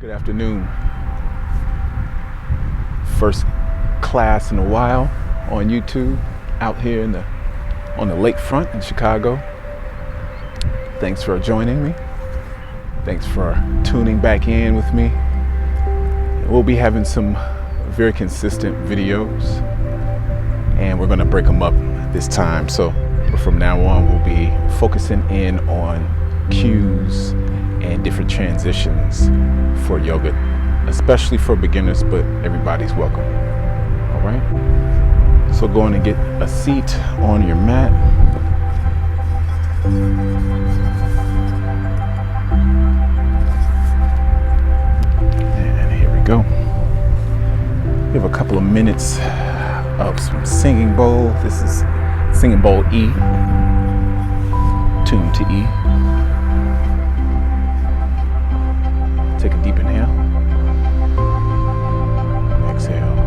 Good afternoon. First class in a while on YouTube out here on the lakefront in Chicago. Thanks for joining me. Thanks for tuning back in with me. We'll be having some very consistent videos and we're going to break them up this time. So from now on, we'll be focusing in on cues and different transitions for yoga, especially for beginners, but everybody's welcome. All right. So go on and get a seat on your mat. And here we go. We have a couple of minutes of some singing bowl. This is singing bowl E, tuned to E. Take a deep inhale. Exhale.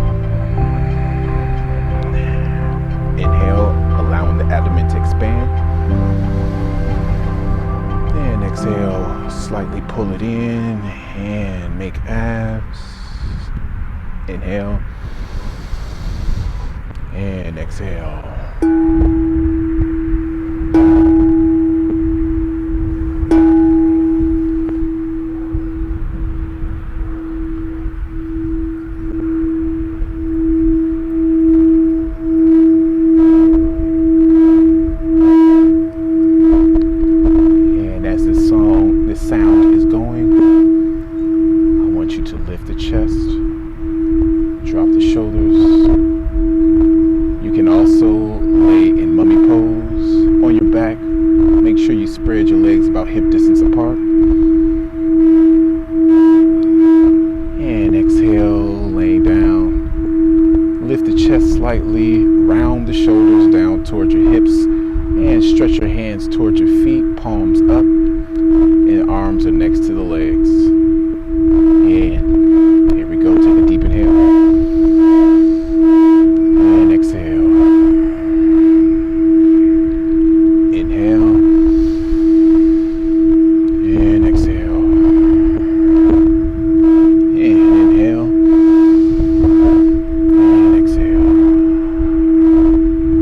Inhale, allowing the abdomen to expand. And exhale, slightly pull it in and make abs. Inhale. And exhale. Sound is going, I want you to lift the chest, drop the shoulders. You can also lay in mummy pose on your back. Make sure you spread your legs about hip distance apart. And exhale, laying down. Lift the chest slightly, round the shoulders down towards your hips, and stretch your hands towards your feet, palms up. And arms are next to the legs. And here we go. Take a deep inhale. And exhale. Inhale. And exhale. And inhale. And exhale.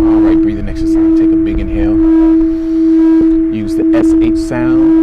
All right, breathing exercise. Take a big inhale. Use the SH sound.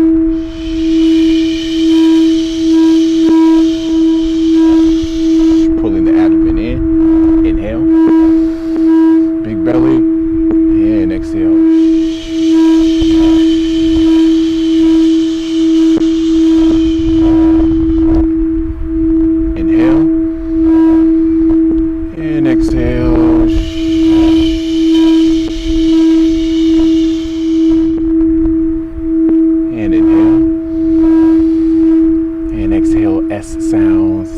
Sounds.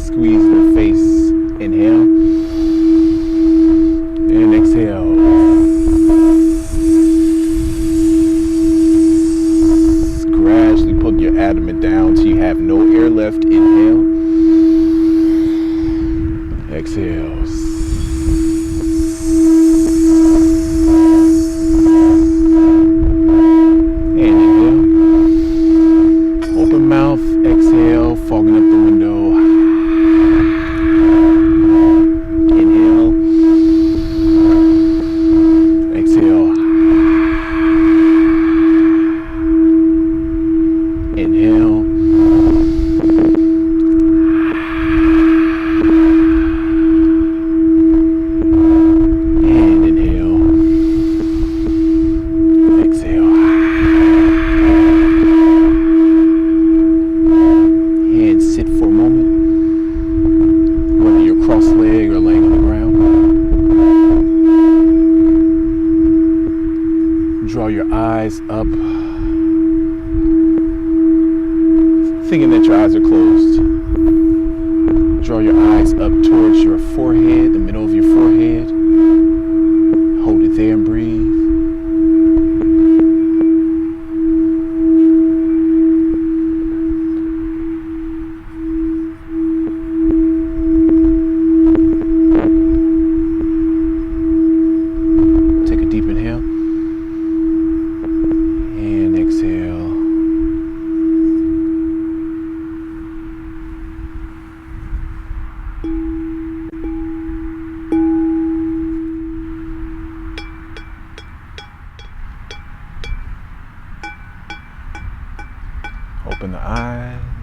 Squeeze the face. Inhale. And exhale. Gradually pull your abdomen down till you have no air left. Inhale. Exhale. Exhale, fogging up the window. Inhale. Exhale. Inhale. And inhale. Exhale. Sit for a moment, whether you're cross-legged or laying on the ground. Draw your eyes up, thinking that your eyes are closed. Draw your eyes up towards your forehead, the middle of your forehead. Hold it there and breathe. Open the eyes.